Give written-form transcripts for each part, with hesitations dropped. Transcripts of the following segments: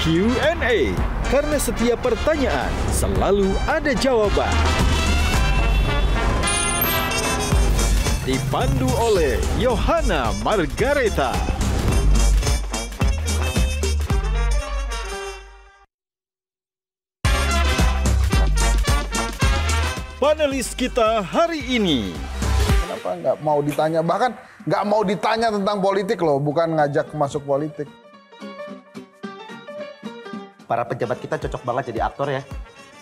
Q&A, karena setiap pertanyaan selalu ada jawaban. Dipandu oleh Yohana Margareta. Panelis kita hari ini. Kenapa nggak mau ditanya? Bahkan nggak mau ditanya tentang politik loh, bukan ngajak masuk politik. Para pejabat kita cocok banget jadi aktor ya.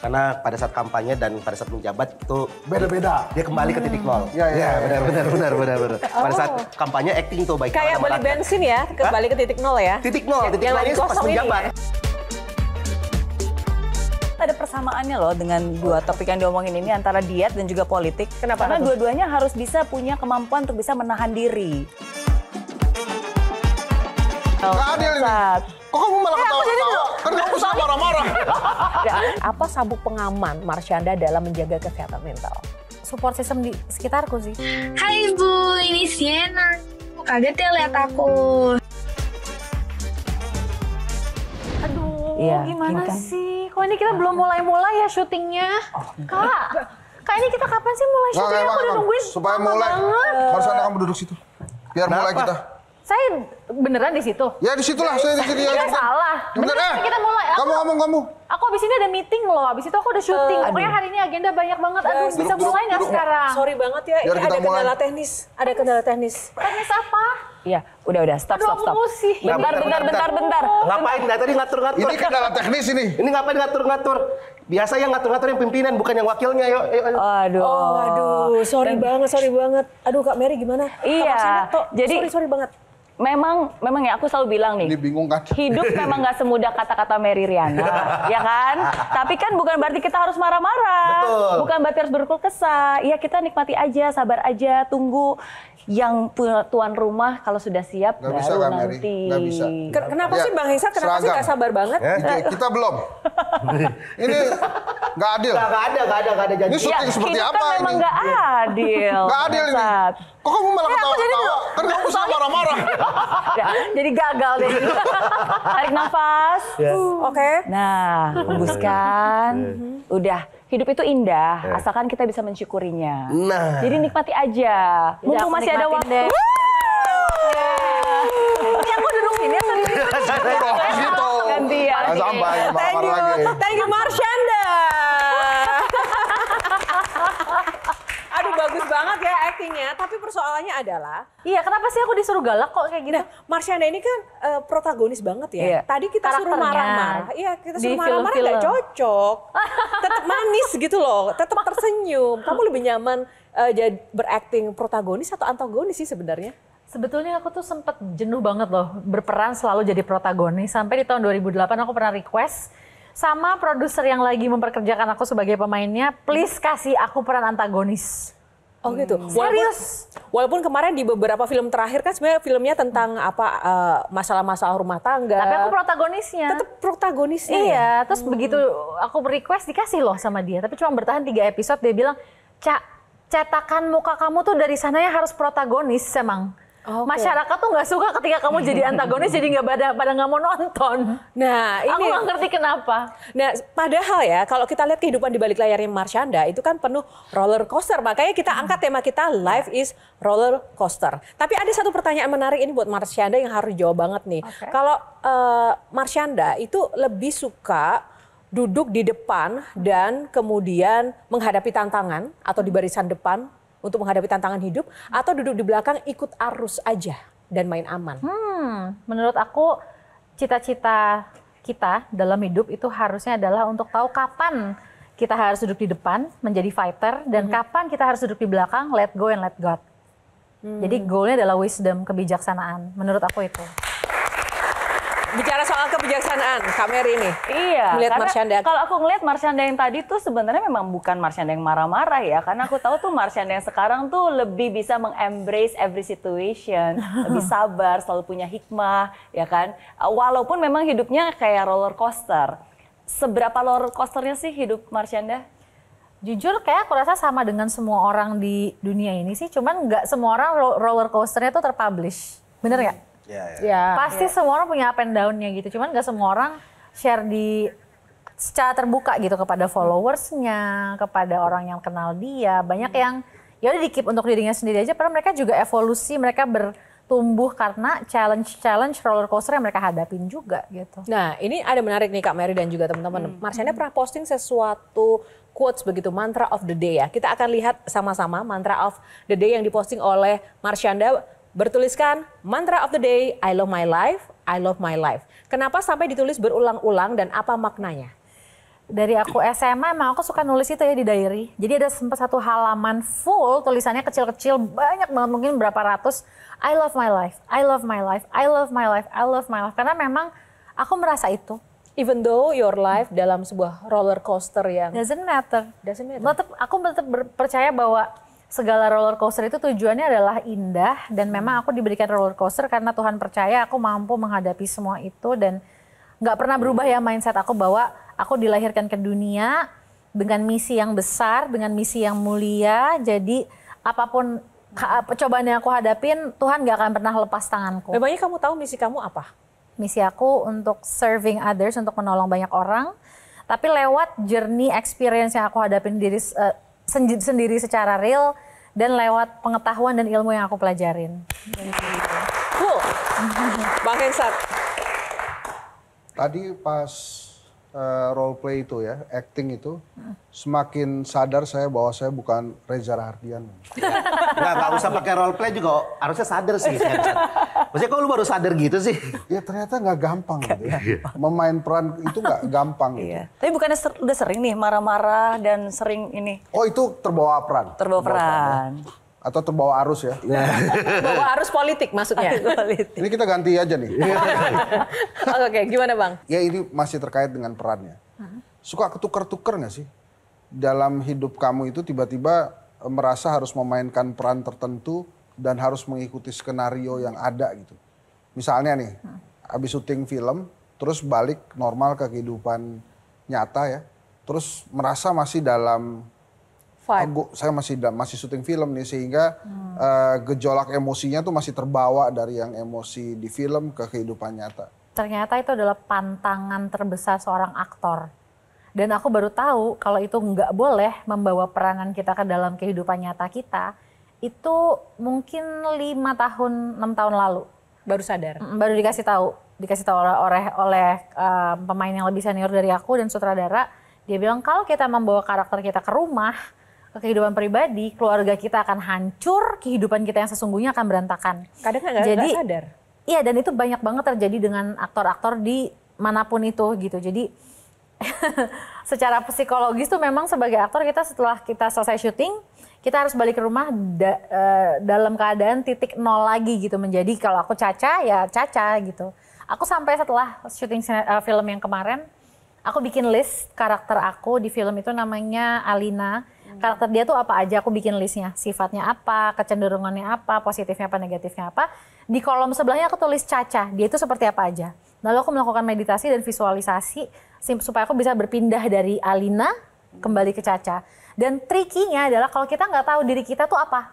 Karena pada saat kampanye dan pada saat menjabat itu Beda-beda. dia kembali ke titik nol. Iya. Benar. Pada saat kampanye acting tuh baik kayak beli bensin ya, kembali ke titik nol ya. Titik nol yang lagi ini pas kosong ini menjabat. ya. Ada persamaannya loh dengan dua topik yang diomongin ini antara diet dan juga politik. Kenapa? Karena dua-duanya harus bisa punya kemampuan untuk bisa menahan diri. Nggak adil ini. Kok kamu malah ketawa-ketawa? Kan kamu sama marah-marah. Apa sabuk pengaman Marsyanda dalam menjaga kesehatan mental? Support system di sekitarku sih. Hai Ibu, ini Sienna. Kaget ya lihat aku. Aduh, Iya, gimana kan? sih? Kok ini kita belum mulai-mulai ya syutingnya? Kak ini kita kapan sih mulai syuting? Aku udah nungguin Supaya lama mulai. banget. Barusan kamu duduk situ. Biar mulai kita. Saya beneran di situ? Ya di situlah saya di sini. Saya salah. Bener Kita mulai. Kamu ngomong kamu. Aku abis ini ada meeting loh, abis itu aku udah syuting. Pokoknya hari ini agenda banyak banget. Aduh, bisa duduk, mulai nggak duduk. sekarang? Sorry banget ya, Biar ini kita ada kendala mulai. teknis. Ada kendala teknis. Teknis apa? Iya, udah, stop. Aduh, aku emosi. Bentar. Ngapain dari tadi ngatur-ngatur? Ini kendala teknis ini. Ini ngapain ngatur-ngatur? Biasa yang ngatur-ngatur yang pimpinan, bukan yang wakilnya. Ayo. Aduh. Aduh, sorry banget. Aduh Kak Mary gimana? Iya, jadi- sorry banget. Memang ya aku selalu bilang nih. Ini bingung kan? Hidup memang nggak semudah kata-kata Mary Riana, ya kan? Tapi kan bukan berarti kita harus marah-marah. Betul. Bukan berarti harus berkeluh kesah. Ya kita nikmati aja, sabar aja, tunggu yang tuan rumah kalau sudah siap Nggak bisa, baru Kak Mary. nanti. Nggak bisa. Kenapa Ya, sih Bang Hesa, kenapa sih seragam. nggak sabar banget? Kita belum. Ini nggak adil. Nggak ada janji. Ini syuting Ya, seperti hidup apa kan ini? memang nggak adil. Nggak adil ini. Bangsat. Kok kamu malah ketawa-ketawa? Kan kamu sama marah-marah. Ya, jadi gagal deh. Tarik nafas. Oke. Nah, hembuskan. Udah, hidup itu indah, asalkan kita bisa mensyukurinya. Nah. Jadi nikmati aja. Mumpung aku masih ada nikmatin waktu. deh. Ini aku duduk sini atau di sini? Gitu. Gantian. Jangan sampai marah-marah lagi. Thank you Marsyanda. Aduh bagus banget ya aktingnya, tapi persoalannya adalah Iya, kenapa sih aku disuruh galak kok kayak gitu? Nah, Marsyanda ini kan protagonis banget ya. Iya. Tadi kita suruh Karakternya. marah-marah. Iya, kita Di suruh marah-marah nggak film-film. cocok. Tetap manis gitu loh, tetap tersenyum. Kamu lebih nyaman jadi berakting protagonis atau antagonis sih sebenarnya? Sebetulnya aku tuh sempet jenuh banget loh berperan selalu jadi protagonis. Sampai di tahun 2008 aku pernah request sama produser yang lagi memperkerjakan aku sebagai pemainnya, please kasih aku peran antagonis. Oh gitu. Serius? Walaupun kemarin di beberapa film terakhir kan sebenarnya filmnya tentang apa masalah-masalah rumah tangga. Tapi aku protagonisnya. tetap protagonisnya. ya? Iya, terus begitu aku request dikasih loh sama dia. Tapi cuma bertahan 3 episode, dia bilang, Cak, cetakan muka kamu tuh dari sananya harus protagonis emang. Oke. Masyarakat tuh nggak suka ketika kamu jadi antagonis, jadi nggak pada nggak mau nonton. Nah, Aku ini nggak ngerti kenapa. Nah, padahal ya kalau kita lihat kehidupan di balik layarnya Marsyanda itu kan penuh roller coaster. Makanya kita angkat tema kita Life is Roller Coaster. Tapi ada satu pertanyaan menarik ini buat Marsyanda yang harus jawab banget nih. Oke. Kalau Marsyanda itu lebih suka duduk di depan dan kemudian menghadapi tantangan atau di barisan depan untuk menghadapi tantangan hidup, atau duduk di belakang ikut arus aja dan main aman? Menurut aku cita-cita kita dalam hidup itu harusnya adalah untuk tahu kapan kita harus duduk di depan menjadi fighter dan kapan kita harus duduk di belakang let go and let God. Jadi goalnya adalah wisdom, kebijaksanaan. Menurut aku itu. Bicara soal kebijaksanaan, Kak Mary nih. Iya, Melihat karena Marsyanda. kalau aku ngelihat Marsyanda yang tadi tuh sebenarnya memang bukan Marsyanda yang marah-marah ya. Karena aku tahu tuh Marsyanda yang sekarang tuh lebih bisa meng-embrace every situation. Lebih sabar, selalu punya hikmah, ya kan. Walaupun memang hidupnya kayak roller coaster. Seberapa roller coasternya sih hidup Marsyanda? Jujur kayak aku rasa sama dengan semua orang di dunia ini sih. Cuman nggak semua orang roller coasternya tuh terpublish. Bener nggak? Ya. Ya. Pasti semua orang punya up and down-nya gitu. Cuman nggak semua orang share secara terbuka gitu kepada followersnya, kepada orang yang kenal dia. Banyak yang ya udah di-keep untuk dirinya sendiri aja, padahal mereka juga evolusi, mereka bertumbuh karena challenge roller coaster yang mereka hadapin juga gitu. Nah, ini ada menarik nih Kak Mary dan juga teman-teman. Marsyanda pernah posting sesuatu quotes begitu, mantra of the day ya. Kita akan lihat sama-sama mantra of the day yang diposting oleh Marsyanda, bertuliskan mantra of the day, I love my life, I love my life. Kenapa sampai ditulis berulang-ulang dan apa maknanya? Dari aku SMA emang aku suka nulis itu ya di diary. Jadi ada sempat satu halaman full tulisannya kecil-kecil banyak banget, mungkin berapa ratus. I love my life, I love my life, I love my life, I love my life. Karena memang aku merasa itu. Even though your life dalam sebuah roller coaster yang Doesn't matter. Aku tetap percaya bahwa segala roller coaster itu tujuannya adalah indah, dan memang aku diberikan roller coaster karena Tuhan percaya aku mampu menghadapi semua itu, dan nggak pernah berubah ya mindset aku bahwa aku dilahirkan ke dunia dengan misi yang besar, dengan misi yang mulia. Jadi apapun cobaan yang aku hadapin, Tuhan nggak akan pernah lepas tanganku. Memangnya kamu tahu misi kamu apa? Misi aku untuk serving others, untuk menolong banyak orang. Tapi lewat journey experience yang aku hadapin sendiri secara real, dan lewat pengetahuan dan ilmu yang aku pelajarin. Cool. Bang Hensat. Tadi pas role play itu ya, acting itu, semakin sadar saya bahwa saya bukan Reza Rahardian. Nggak usah pakai role play juga harusnya sadar sih. Maksudnya kok lu baru sadar gitu sih? Ya ternyata nggak gampang gitu ya. Memain peran itu nggak gampang gitu. Iya. Tapi bukannya udah sering nih marah-marah dan sering ini? Oh itu terbawa peran? Terbawa peran. Ya. Atau terbawa arus ya? Bawa arus politik maksudnya. Ini kita ganti aja nih. Oke, gimana Bang? Ya ini masih terkait dengan perannya. Suka ketukar-tukar nggak sih? Dalam hidup kamu itu tiba-tiba merasa harus memainkan peran tertentu dan harus mengikuti skenario yang ada gitu. Misalnya nih, habis syuting film, terus balik normal ke kehidupan nyata ya. Terus merasa masih dalam saya masih syuting film nih, sehingga gejolak emosinya tuh masih terbawa dari yang emosi di film ke kehidupan nyata. Ternyata itu adalah pantangan terbesar seorang aktor. Dan aku baru tahu kalau itu nggak boleh membawa peranan kita ke dalam kehidupan nyata kita, itu mungkin 5 tahun, 6 tahun lalu. Baru sadar? Baru dikasih tahu oleh pemain yang lebih senior dari aku dan sutradara. Dia bilang kalau kita membawa karakter kita ke rumah, ke kehidupan pribadi, keluarga kita akan hancur, kehidupan kita yang sesungguhnya akan berantakan. Kadang nggak sadar. Iya, dan itu banyak banget terjadi dengan aktor-aktor di manapun itu gitu. Jadi secara psikologis tuh memang sebagai aktor kita setelah kita selesai syuting, kita harus balik ke rumah dalam keadaan titik nol lagi gitu. Menjadi kalau aku Caca ya Caca gitu. Aku sampai setelah syuting film yang kemarin, aku bikin list karakter aku di film itu, namanya Alina. Karakter dia tuh apa aja, aku bikin listnya. Sifatnya apa, kecenderungannya apa, positifnya apa, negatifnya apa. Di kolom sebelahnya aku tulis Caca, dia itu seperti apa aja. Lalu aku melakukan meditasi dan visualisasi supaya aku bisa berpindah dari Alina kembali ke Caca. Dan trikinya adalah kalau kita nggak tahu diri kita tuh apa.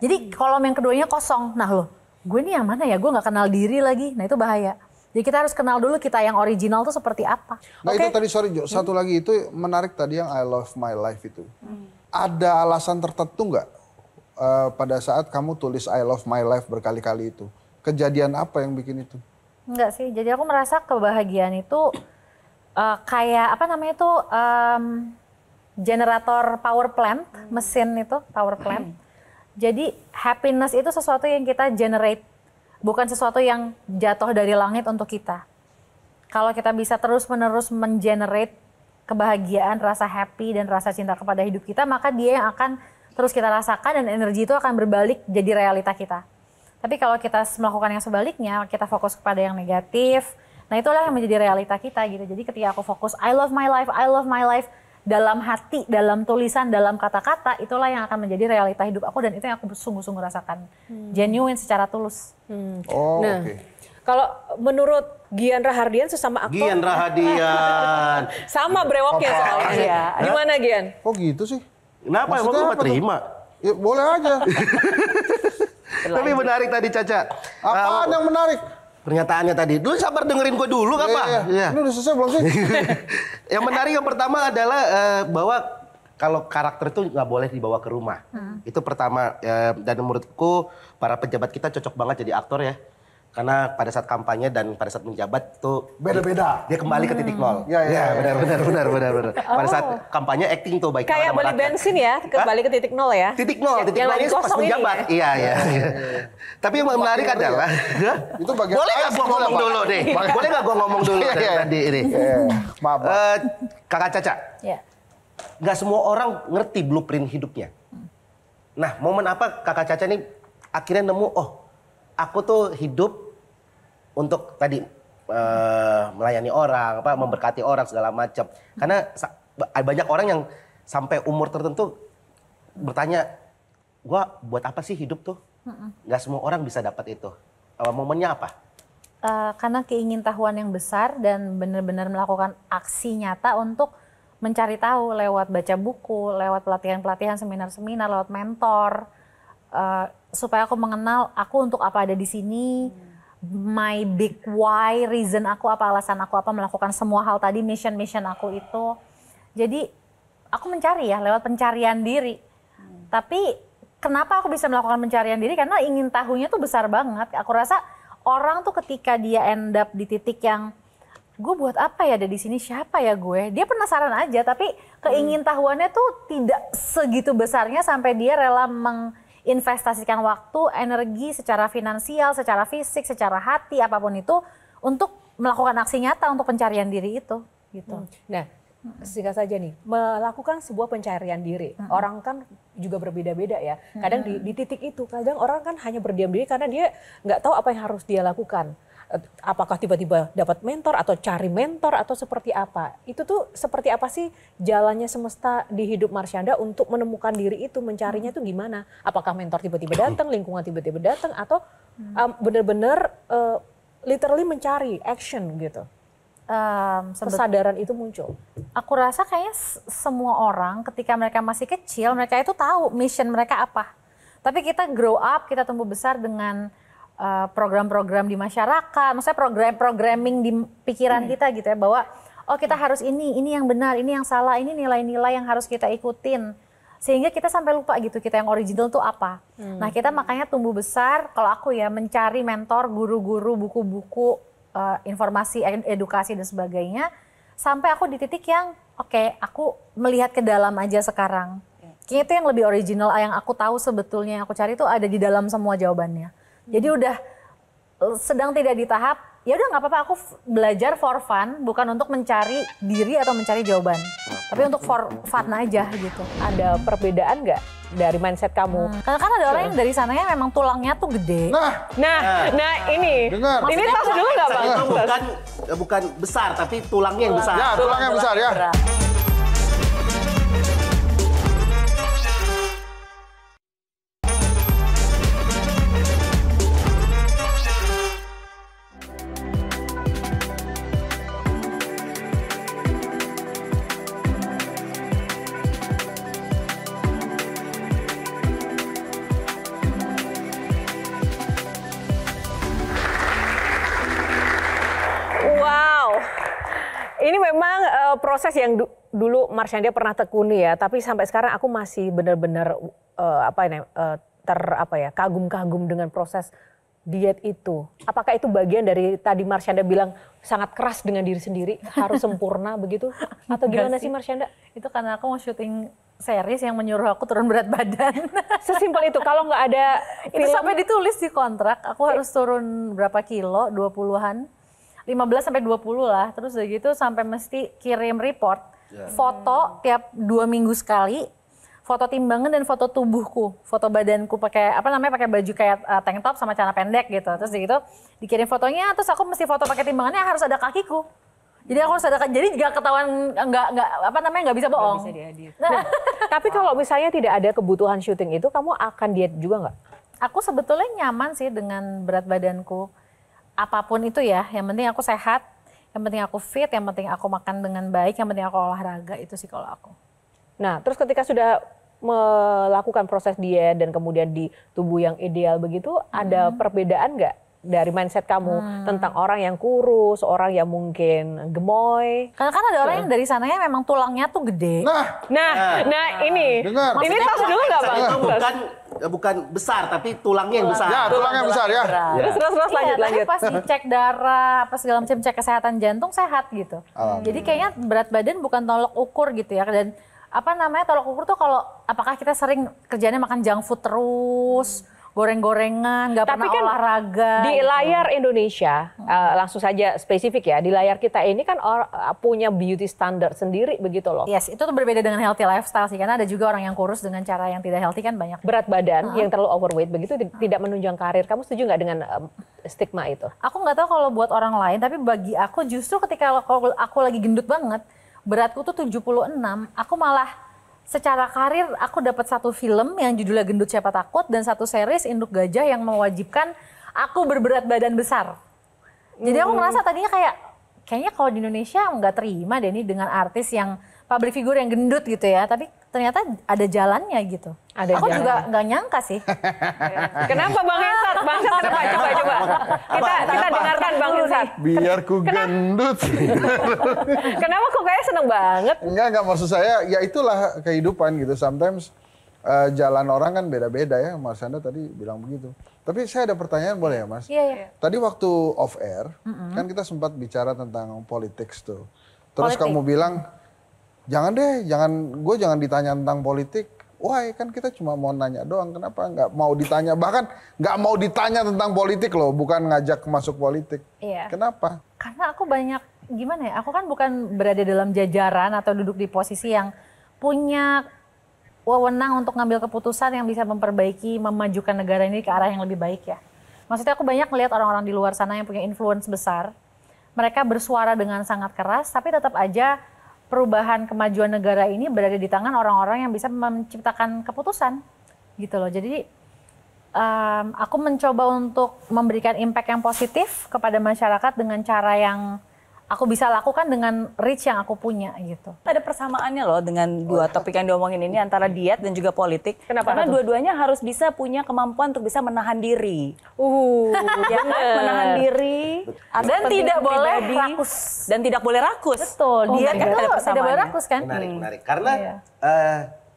Jadi kolom yang keduanya kosong. Nah loh, gue nih yang mana ya, gue nggak kenal diri lagi. Nah itu bahaya. Jadi kita harus kenal dulu kita yang original tuh seperti apa. Nah itu tadi, sorry Jo, satu lagi itu menarik tadi yang I love my life itu. Ada alasan tertentu nggak pada saat kamu tulis I love my life berkali-kali itu? Kejadian apa yang bikin itu? Enggak sih, jadi aku merasa kebahagiaan itu kayak apa namanya itu generator power plant, mesin itu power plant. Jadi happiness itu sesuatu yang kita generate, bukan sesuatu yang jatuh dari langit untuk kita. Kalau kita bisa terus-menerus mengenerate kebahagiaan, rasa happy dan rasa cinta kepada hidup kita, maka dia yang akan terus kita rasakan dan energi itu akan berbalik jadi realita kita. Tapi kalau kita melakukan yang sebaliknya, kita fokus kepada yang negatif, nah itulah yang menjadi realita kita gitu. Jadi ketika aku fokus I love my life dalam hati, dalam tulisan, dalam kata-kata, itulah yang akan menjadi realita hidup aku, dan itu yang aku sungguh-sungguh rasakan. Genuine secara tulus. Oh, nah, oke. Kalau menurut Gian Rahardian sesama aktor. Gian Rahadian. Sama brewoknya soalnya. Iya. Gimana Gian? Kok gitu sih? Kenapa emang Maksudnya lu apa gak terima? Ya boleh aja. Tapi menarik tadi Caca. Apaan yang menarik? pernyataannya tadi. Lu sabar dengerin gue dulu, nggak Pak? Iya. Ini udah selesai belum sih? Yang menarik yang pertama adalah bahwa kalau karakter itu nggak boleh dibawa ke rumah. Itu pertama. Dan menurutku para pejabat kita cocok banget jadi aktor ya. Karena pada saat kampanye dan pada saat menjabat tuh Beda-beda. dia kembali ke titik nol. Iya. Benar. Pada saat kampanye acting tuh baik Kayak sama beli rakyat. bensin ya, kembali ke titik nol ya. Titik nol Yang ini lagi pas kosong ini menjabat. ya? Iya. Tapi yang menarik adalah Itu bagian boleh nggak gua ngomong dulu deh? Boleh nggak gua ngomong dulu tadi ini? Maaf. Kakak Caca, Ya. nggak semua orang ngerti blueprint hidupnya. Nah, momen apa Kakak Caca nih akhirnya nemu, oh aku tuh hidup untuk tadi melayani orang, memberkati orang segala macam. Karena banyak orang yang sampai umur tertentu bertanya, gua buat apa sih hidup tuh? Nggak semua orang bisa dapat itu. Momennya apa? Karena keingintahuan yang besar dan benar-benar melakukan aksi nyata untuk mencari tahu lewat baca buku, lewat pelatihan-pelatihan, seminar-seminar, lewat mentor, supaya aku mengenal aku untuk apa ada di sini, my big why, reason aku apa, alasan aku apa melakukan semua hal tadi, mission aku itu. Jadi aku mencari ya lewat pencarian diri. Tapi kenapa aku bisa melakukan pencarian diri? Karena ingin tahunya tuh besar banget. Aku rasa orang tuh ketika dia end up di titik yang gue buat apa ya ada di sini, siapa ya gue? Dia penasaran aja, tapi keingintahuannya tuh tidak segitu besarnya sampai dia rela menginvestasikan waktu, energi secara finansial, secara fisik, secara hati, apapun itu untuk melakukan aksi nyata untuk pencarian diri itu. Gitu. Nah, singkat saja nih, melakukan sebuah pencarian diri. Orang kan juga berbeda-beda ya. Kadang di titik itu, kadang orang kan hanya berdiam diri karena dia nggak tahu apa yang harus dia lakukan. Apakah tiba-tiba dapat mentor atau cari mentor atau seperti apa? Itu tuh seperti apa sih jalannya semesta di hidup Marsyanda untuk menemukan diri itu, mencarinya tuh gimana? Apakah mentor tiba-tiba datang, lingkungan tiba-tiba datang, atau benar-benar literally mencari action gitu? Kesadaran itu muncul. Aku rasa kayaknya semua orang ketika mereka masih kecil, mereka itu tahu mission mereka apa. Tapi kita grow up, kita tumbuh besar dengan program-program di masyarakat, maksudnya programming di pikiran kita gitu ya, bahwa oh kita harus ini yang benar, ini yang salah, ini nilai-nilai yang harus kita ikutin. Sehingga kita sampai lupa gitu kita yang original tuh apa. Nah kita makanya tumbuh besar, kalau aku ya mencari mentor, guru-guru, buku-buku, informasi, edukasi dan sebagainya. Sampai aku di titik yang oke, aku melihat ke dalam aja sekarang. Kayaknya itu yang lebih original, yang aku tahu sebetulnya yang aku cari itu ada di dalam semua jawabannya. Jadi udah sedang tidak di tahap, ya udah nggak apa-apa aku belajar for fun, bukan untuk mencari diri atau mencari jawaban. Tapi untuk for fun aja gitu. Ada perbedaan nggak dari mindset kamu? Karena kan ada orang yang dari sananya memang tulangnya tuh gede. Nah ini. Dengar. Ini tos dulu nggak Bang? Itu bukan besar, tapi tulangnya yang besar. Ya, tulangnya besar ya. Wow, ini memang proses yang dulu Marsyanda pernah tekuni ya, tapi sampai sekarang aku masih benar-benar kagum-kagum dengan proses diet itu. Apakah itu bagian dari tadi Marsyanda bilang sangat keras dengan diri sendiri, harus sempurna begitu? Atau gimana sih Marsyanda? Itu karena aku mau syuting series yang menyuruh aku turun berat badan. Sesimpel itu, kalau nggak ada Itu sampai ditulis di kontrak, aku harus turun berapa kilo, 20-an. 15 sampai 20 lah, terus udah gitu sampai mesti kirim report, foto tiap 2 minggu sekali, foto timbangan dan foto tubuhku, foto badanku pakai pakai baju kayak tank top sama celana pendek gitu, terus gitu dikirim fotonya, terus aku mesti foto pakai timbangannya harus ada kakiku, jadi aku harus ada, jadi nggak ketahuan nggak bisa bohong. Nah, tapi kalau misalnya tidak ada kebutuhan syuting itu, kamu akan diet juga nggak? Aku sebetulnya nyaman sih dengan berat badanku. Apapun itu ya, yang penting aku sehat, yang penting aku fit, yang penting aku makan dengan baik, yang penting aku olahraga, itu sih kalau aku. Nah, terus ketika sudah melakukan proses diet dan kemudian di tubuh yang ideal begitu, ada perbedaan nggak dari mindset kamu tentang orang yang kurus, orang yang mungkin gemoy? Karena kan ada orang yang dari sananya memang tulangnya tuh gede. Nah ini. Dengar. Ini tos dulu nggak Bang? Itu bukan besar, tapi tulangnya yang besar. Ya, tulangnya besar ya. Terus Iya, lanjut. tapi pas dicek darah, apa segala macam, cek kesehatan jantung sehat gitu. Jadi kayaknya berat badan bukan tolok ukur gitu ya. Dan apa namanya tolok ukur tuh kalau apakah kita sering kerjanya makan junk food terus, goreng-gorengan, nggak pernah kan olahraga. Di gitu. layar Indonesia, langsung saja spesifik ya, di layar kita ini kan punya beauty standard sendiri begitu loh. Yes, itu tuh berbeda dengan healthy lifestyle sih, karena ada juga orang yang kurus dengan cara yang tidak healthy kan banyak. Berat badan yang terlalu overweight begitu tidak menunjang karir. Kamu setuju nggak dengan stigma itu? Aku nggak tahu kalau buat orang lain, tapi bagi aku justru ketika kalau aku lagi gendut banget, beratku tuh 76, aku malah secara karir aku dapat satu film yang judulnya Gendut Siapa Takut dan satu series Induk Gajah yang mewajibkan aku berberat badan besar. Jadi aku ngerasa tadinya kayaknya kalau di Indonesia nggak terima deh ini dengan artis yang public figure yang gendut gitu ya, tapi ternyata ada jalannya gitu. Aku juga nggak nyangka sih. Kenapa Bang Insat? Bang Insat kenapa? Coba. Kita dengarkan Bang Insat. Biar ku gendut. Kenapa kok kayak seneng banget? Enggak maksud saya, ya itulah kehidupan gitu. Sometimes jalan orang kan beda-beda ya, Mas Anda tadi bilang begitu. Tapi saya ada pertanyaan boleh ya Mas? Iya. Tadi waktu off air, kan kita sempat bicara tentang politik tuh. Terus kamu bilang, gue jangan ditanya tentang politik. Wah kan kita cuma mau nanya doang, kenapa nggak mau ditanya? Bahkan nggak mau ditanya tentang politik loh, bukan ngajak masuk politik. Iya. Kenapa? Karena aku banyak, gimana ya, aku kan bukan berada dalam jajaran atau duduk di posisi yang punya wewenang untuk ngambil keputusan yang bisa memperbaiki, memajukan negara ini ke arah yang lebih baik ya. Maksudnya aku banyak melihat orang-orang di luar sana yang punya influence besar. Mereka bersuara dengan sangat keras, tapi tetap aja perubahan kemajuan negara ini berada di tangan orang-orang yang bisa menciptakan keputusan gitu loh. Jadi aku mencoba untuk memberikan impact yang positif kepada masyarakat dengan cara yang aku bisa lakukan dengan reach yang aku punya gitu. Ada persamaannya loh dengan dua topik yang diomongin ini antara diet dan juga politik. Kenapa? Karena dua-duanya harus bisa punya kemampuan untuk bisa menahan diri. Ya kan? Menahan diri. Dan tidak boleh rakus. Dan tidak boleh rakus. Betul, diet kan itu ada tidak boleh persamaannya. rakus kan. Menarik. Karena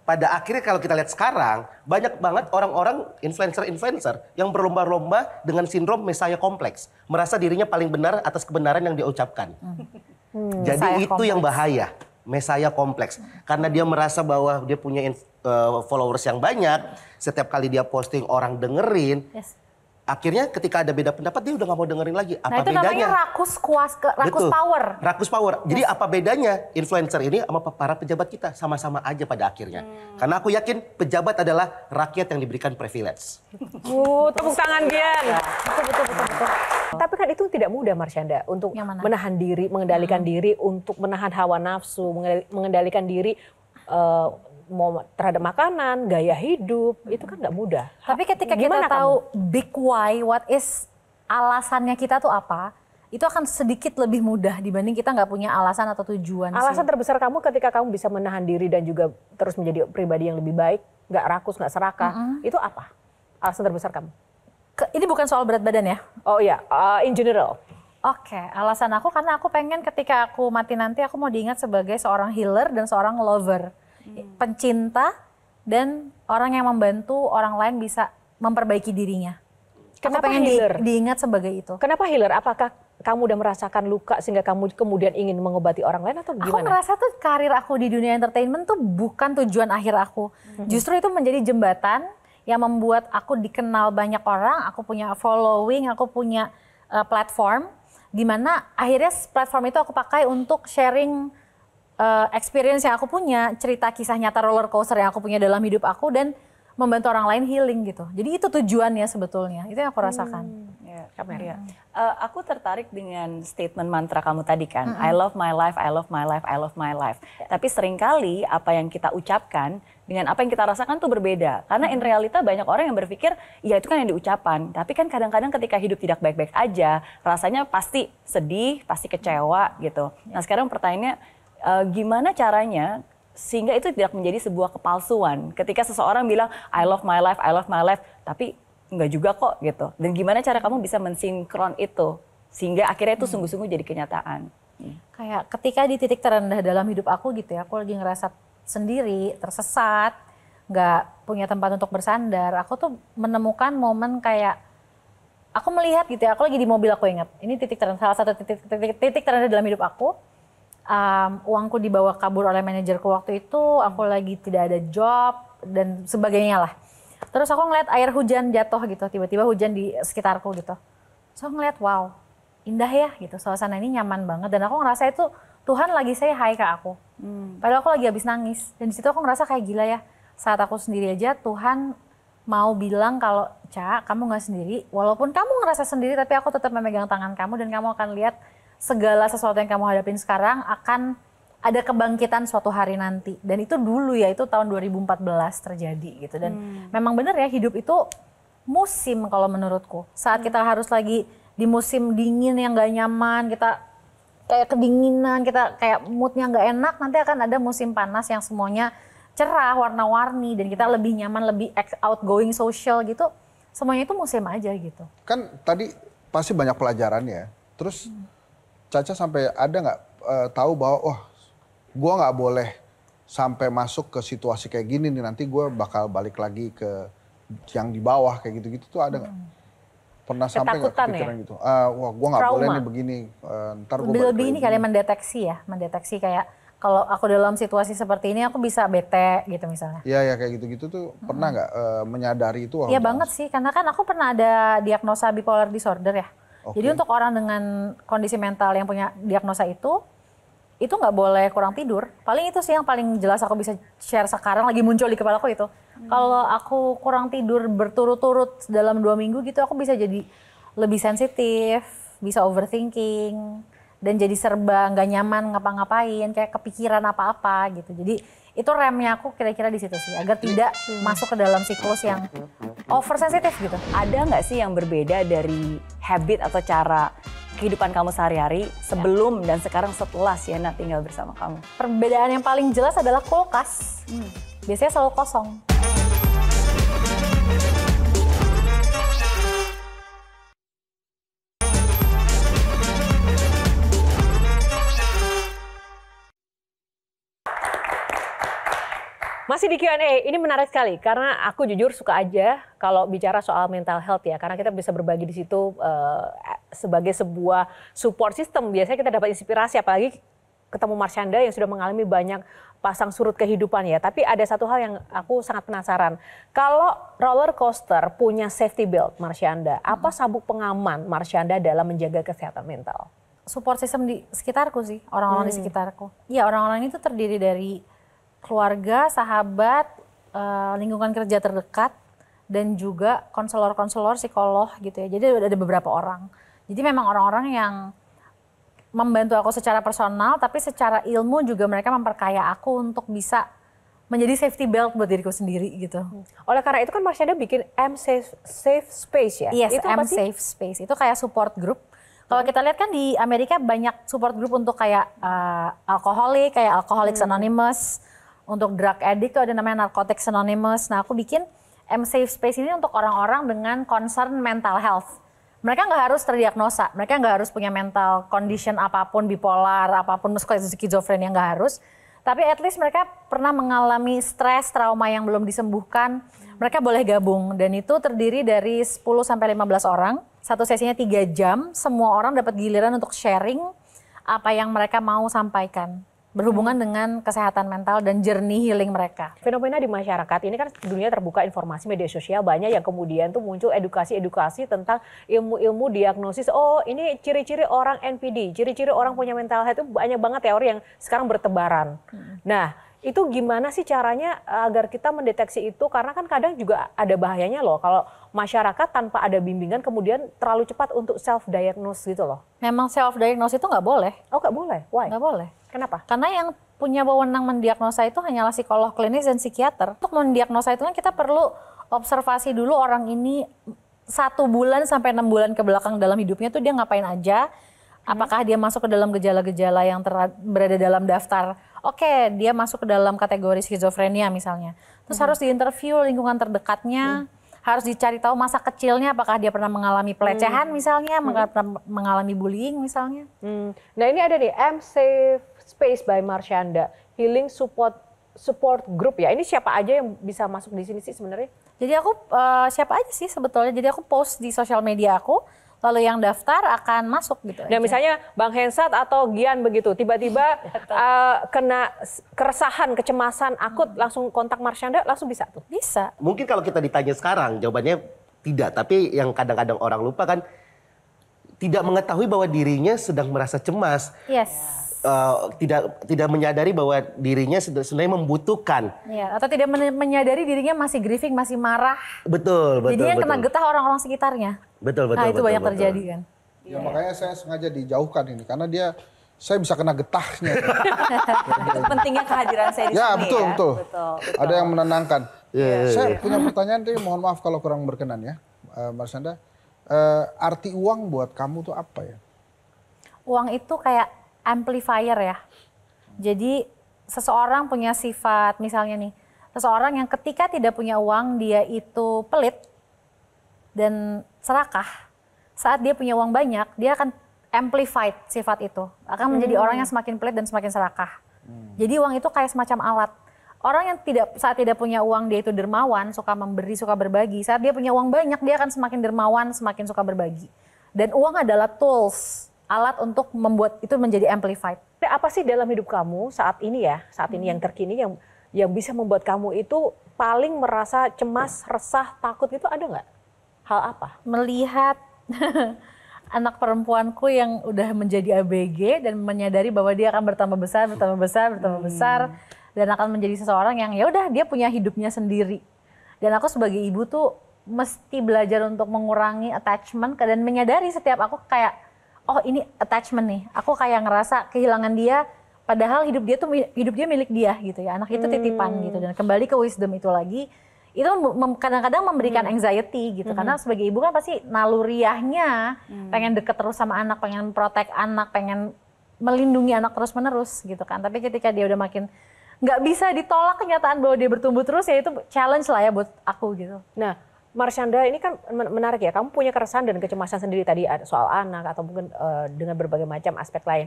pada akhirnya kalau kita lihat sekarang, banyak banget orang-orang influencer yang berlomba-lomba dengan sindrom Messiah kompleks. Merasa dirinya paling benar atas kebenaran yang dia ucapkan. Jadi Messiah itu yang bahaya, Messiah kompleks. Karena dia merasa bahwa dia punya followers yang banyak, setiap kali dia posting orang dengerin. Yes. Akhirnya ketika ada beda pendapat dia udah gak mau dengerin lagi. Apa Nah itu bedanya? namanya rakus Betul. power. Rakus power. Jadi apa bedanya influencer ini sama para pejabat kita? Sama-sama aja pada akhirnya. Karena aku yakin pejabat adalah rakyat yang diberikan privilege. Tepuk tangan Gian. Betul. Tapi kan itu tidak mudah Marsyanda untuk menahan diri, mengendalikan diri, untuk menahan hawa nafsu, mengendalikan diri terhadap makanan, gaya hidup, itu kan nggak mudah. Tapi ketika kita tahu big why, what is alasannya kita tuh apa, itu akan sedikit lebih mudah dibanding kita nggak punya alasan atau tujuan. Alasan terbesar kamu ketika kamu bisa menahan diri dan juga terus menjadi pribadi yang lebih baik, nggak rakus, nggak serakah, itu apa? Alasan terbesar kamu? Ini bukan soal berat badan ya? Oh iya, in general. Oke, alasan aku karena aku pengen ketika aku mati nanti aku mau diingat sebagai seorang healer dan seorang lover. Pencinta dan orang yang membantu orang lain bisa memperbaiki dirinya. Kenapa aku pengen healer? Diingat sebagai itu. Kenapa healer? Apakah kamu udah merasakan luka sehingga kamu kemudian ingin mengobati orang lain atau gimana? Aku merasa tuh karir aku di dunia entertainment tuh bukan tujuan akhir aku. Justru itu menjadi jembatan yang membuat aku dikenal banyak orang, aku punya following, aku punya platform di mana akhirnya platform itu aku pakai untuk sharing experience yang aku punya, cerita kisah nyata roller coaster yang aku punya dalam hidup aku dan membantu orang lain healing gitu. Jadi itu tujuannya sebetulnya, itu yang aku rasakan. Ya. Aku tertarik dengan statement mantra kamu tadi kan, I love my life, I love my life, I love my life. Tapi seringkali apa yang kita ucapkan dengan apa yang kita rasakan tuh berbeda. Karena in realita banyak orang yang berpikir, ya itu kan yang diucapkan. Tapi kan kadang-kadang ketika hidup tidak baik-baik aja, rasanya pasti sedih, pasti kecewa gitu. Nah sekarang pertanyaannya, gimana caranya sehingga itu tidak menjadi sebuah kepalsuan ketika seseorang bilang I love my life, tapi enggak juga kok gitu. Dan gimana cara kamu bisa mensinkron itu sehingga akhirnya itu sungguh-sungguh jadi kenyataan. Kayak ketika di titik terendah dalam hidup aku gitu ya, aku lagi ngerasa sendiri, tersesat, nggak punya tempat untuk bersandar. Aku tuh menemukan momen kayak aku melihat gitu ya, aku lagi di mobil, aku ingat ini titik terendah, salah satu titik terendah dalam hidup aku. Uangku dibawa kabur oleh manajerku waktu itu, aku lagi tidak ada job dan sebagainya lah. Terus aku ngeliat air hujan jatuh gitu, tiba-tiba hujan di sekitarku gitu. So aku ngeliat, wow, indah ya gitu, suasana ini nyaman banget. Dan aku ngerasa itu Tuhan lagi say hi ke aku. Padahal aku lagi habis nangis. Dan di situ aku ngerasa kayak gila ya, saat aku sendiri aja Tuhan mau bilang kalau, Ca, kamu gak sendiri. Walaupun kamu ngerasa sendiri, tapi aku tetap memegang tangan kamu dan kamu akan lihat segala sesuatu yang kamu hadapin sekarang akan ada kebangkitan suatu hari nanti. Dan itu dulu ya, itu tahun 2014 terjadi gitu. Dan memang bener ya, hidup itu musim kalau menurutku. Saat kita harus lagi di musim dingin yang gak nyaman, kita kayak kedinginan, kita kayak moodnya gak enak, nanti akan ada musim panas yang semuanya cerah, warna-warni, dan kita lebih nyaman, lebih outgoing, social gitu. Semuanya itu musim aja gitu. Kan tadi pasti banyak pelajarannya. Terus Caca sampai ada nggak tahu bahwa gue nggak boleh sampai masuk ke situasi kayak gini nih, nanti gue bakal balik lagi ke yang di bawah kayak gitu-gitu tuh ada nggak? Pernah sampai nggak kepikiran gitu? Wah, gue nggak boleh nih begini. Ntar gue lebih ini kalian mendeteksi kayak kalau aku dalam situasi seperti ini aku bisa bete gitu misalnya. Iya ya, kayak gitu-gitu tuh pernah nggak menyadari itu? Iya banget sih, karena kan aku pernah ada diagnosa bipolar disorder ya. Okay. Jadi untuk orang dengan kondisi mental yang punya diagnosa itu nggak boleh kurang tidur. Paling itu sih yang paling jelas aku bisa share sekarang lagi muncul di kepalaku itu. Kalau aku kurang tidur berturut-turut dalam 2 minggu gitu, aku bisa jadi lebih sensitif, bisa overthinking, dan jadi serba nggak nyaman ngapa-ngapain, kayak kepikiran apa-apa gitu. Jadi itu remnya aku kira-kira di situ sih, agar tidak masuk ke dalam siklus yang oversensitif gitu. Ada nggak sih yang berbeda dari habit atau cara kehidupan kamu sehari-hari sebelum dan sekarang setelah Sienna tinggal bersama kamu? Perbedaan yang paling jelas adalah kulkas. Biasanya selalu kosong. Masih di Q&A, ini menarik sekali karena aku jujur suka aja kalau bicara soal mental health ya, karena kita bisa berbagi di situ sebagai sebuah support system. Biasanya kita dapat inspirasi, apalagi ketemu Marsyanda yang sudah mengalami banyak pasang surut kehidupan ya. Tapi ada satu hal yang aku sangat penasaran. Kalau roller coaster punya safety belt Marsyanda, apa sabuk pengaman Marsyanda dalam menjaga kesehatan mental? Support system di sekitarku sih, orang-orang di sekitarku. Iya, orang-orang ini tuh terdiri dari keluarga, sahabat, lingkungan kerja terdekat, dan juga konselor-konselor, psikolog gitu ya. Jadi ada beberapa orang. Jadi memang orang-orang yang membantu aku secara personal, tapi secara ilmu juga mereka memperkaya aku untuk bisa menjadi safety belt buat diriku sendiri gitu. Oleh karena itu kan Marsyanda bikin safe space ya? Yes, itu apa sih? safe space. Itu kayak support group. Kalau kita lihat kan di Amerika banyak support group untuk kayak alkoholik, kayak Alcoholics Anonymous. Untuk drug addict tuh ada namanya Narcotics Anonymous. Nah, aku bikin safe space ini untuk orang-orang dengan concern mental health. Mereka nggak harus terdiagnosa, mereka nggak harus punya mental condition apapun, bipolar, apapun, skizofrenia, nggak harus. Tapi at least mereka pernah mengalami stres, trauma yang belum disembuhkan. Mereka boleh gabung dan itu terdiri dari 10 sampai 15 orang. Satu sesinya 3 jam, semua orang dapat giliran untuk sharing apa yang mereka mau sampaikan. Berhubungan dengan kesehatan mental dan journey healing mereka. Fenomena di masyarakat ini kan dunia terbuka informasi, media sosial banyak yang kemudian tuh muncul edukasi-edukasi tentang ilmu-ilmu diagnosis. Oh, ini ciri-ciri orang NPD, ciri-ciri orang punya mental health itu banyak banget teori yang sekarang bertebaran. Nah, itu gimana sih caranya agar kita mendeteksi itu? Karena kan kadang juga ada bahayanya loh kalau masyarakat tanpa ada bimbingan kemudian terlalu cepat untuk self-diagnose gitu loh. Memang self-diagnose itu nggak boleh. Oh, nggak boleh? Why? Nggak boleh. Kenapa? Karena yang punya wewenang mendiagnosa itu hanyalah psikolog klinis dan psikiater. Untuk mendiagnosa itu kan kita perlu observasi dulu orang ini 1 bulan sampai 6 bulan ke belakang dalam hidupnya tuh dia ngapain aja. Apakah dia masuk ke dalam gejala-gejala yang berada dalam daftar, oke, dia masuk ke dalam kategori skizofrenia misalnya. Terus harus diinterview lingkungan terdekatnya, harus dicari tahu masa kecilnya apakah dia pernah mengalami pelecehan misalnya, pernah mengalami bullying misalnya. Nah ini ada nih, M Safe Space by Marsyanda, Healing Support Group ya. Ini siapa aja yang bisa masuk di sini sih sebenarnya? Jadi aku siapa aja sih sebetulnya. Jadi aku post di sosial media aku, lalu yang daftar akan masuk gitu. Dan misalnya Bang Hensat atau Gian begitu, tiba-tiba kena keresahan, kecemasan akut, langsung kontak Marsyanda, langsung bisa tuh? Bisa. Mungkin kalau kita ditanya sekarang jawabannya tidak, tapi yang kadang-kadang orang lupa kan tidak mengetahui bahwa dirinya sedang merasa cemas. Yes. Tidak menyadari bahwa dirinya sebenarnya membutuhkan. Ya, atau tidak menyadari dirinya masih grieving, masih marah. Betul. Jadinya kena getah orang-orang sekitarnya. Betul. Nah itu banyak terjadi kan. Ya makanya saya sengaja dijauhkan ini karena saya bisa kena getahnya. Pentingnya kehadiran saya di sini Ya betul. Betul. Ada yang menenangkan. Ya. Saya punya pertanyaan tapi mohon maaf kalau kurang berkenan ya, Marsyanda. Arti uang buat kamu tuh apa ya? Uang itu kayak amplifier ya. Jadi seseorang punya sifat, misalnya nih, seseorang yang ketika tidak punya uang dia itu pelit dan serakah. Saat dia punya uang banyak, dia akan amplified sifat itu. Akan menjadi orang yang semakin pelit dan semakin serakah. Jadi uang itu kayak semacam alat. Orang yang saat tidak punya uang dia itu dermawan, suka memberi, suka berbagi. Saat dia punya uang banyak, dia akan semakin dermawan, semakin suka berbagi. Dan uang adalah tools, alat untuk membuat itu menjadi amplified. Apa sih dalam hidup kamu saat ini ya, saat ini yang terkini yang bisa membuat kamu itu paling merasa cemas, resah, takut itu ada nggak? Hal apa? Melihat anak perempuanku yang udah menjadi ABG dan menyadari bahwa dia akan bertambah besar dan akan menjadi seseorang yang ya udah dia punya hidupnya sendiri. Dan aku sebagai ibu tuh mesti belajar untuk mengurangi attachment dan menyadari setiap aku kayak oh ini attachment nih, aku kayak ngerasa kehilangan dia, padahal hidup dia milik dia gitu ya, anak itu titipan gitu. Dan kembali ke wisdom itu lagi, itu kadang-kadang memberikan anxiety gitu, karena sebagai ibu kan pasti naluriahnya pengen deket terus sama anak, pengen protect anak, pengen melindungi anak terus-menerus gitu kan. Tapi ketika dia udah makin nggak bisa ditolak kenyataan bahwa dia bertumbuh terus, ya itu challenge lah ya buat aku gitu. Nah, Marsyanda ini kan menarik ya, kamu punya keresahan dan kecemasan sendiri tadi soal anak atau mungkin dengan berbagai macam aspek lain.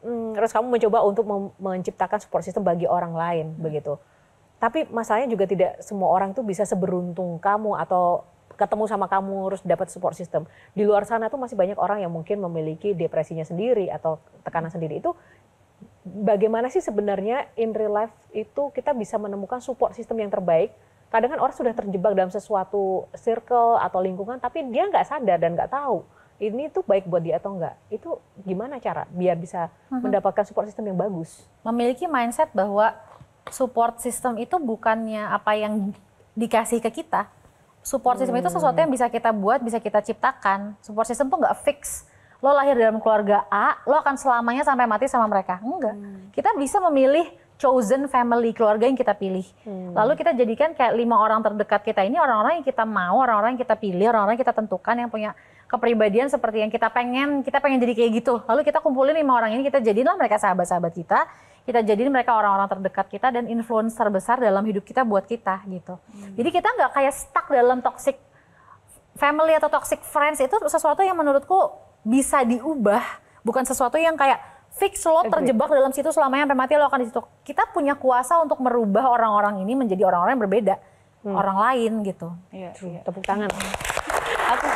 Terus kamu mencoba untuk menciptakan support system bagi orang lain begitu. Tapi masalahnya juga tidak semua orang tuh bisa seberuntung kamu atau ketemu sama kamu terus dapat support system. Di luar sana tuh masih banyak orang yang mungkin memiliki depresinya sendiri atau tekanan sendiri. Itu bagaimana sih sebenarnya in real life itu kita bisa menemukan support system yang terbaik? Kadang kan orang sudah terjebak dalam sesuatu circle atau lingkungan, tapi dia nggak sadar dan nggak tahu ini tuh baik buat dia atau enggak. Itu gimana cara biar bisa mendapatkan support system yang bagus? Memiliki mindset bahwa support system itu bukannya apa yang dikasih ke kita. Support system itu sesuatu yang bisa kita buat, bisa kita ciptakan. Support system tuh nggak fix. Lo lahir dalam keluarga A, lo akan selamanya sampai mati sama mereka. Enggak. Kita bisa memilih chosen family, keluarga yang kita pilih. Lalu kita jadikan kayak 5 orang terdekat kita ini orang-orang yang kita mau, orang-orang yang kita pilih, orang-orang yang kita tentukan yang punya kepribadian seperti yang kita pengen jadi kayak gitu. Lalu kita kumpulin 5 orang ini, kita jadilah mereka sahabat-sahabat kita jadiin mereka orang-orang terdekat kita dan influencer besar dalam hidup kita buat kita gitu. Jadi kita nggak kayak stuck dalam toxic family atau toxic friends, itu sesuatu yang menurutku bisa diubah, bukan sesuatu yang kayak fix lo terjebak dalam situ selamanya sampai mati lo akan di situ. Kita punya kuasa untuk merubah orang-orang ini menjadi orang-orang yang berbeda, orang lain gitu. Iya. Tepuk tangan.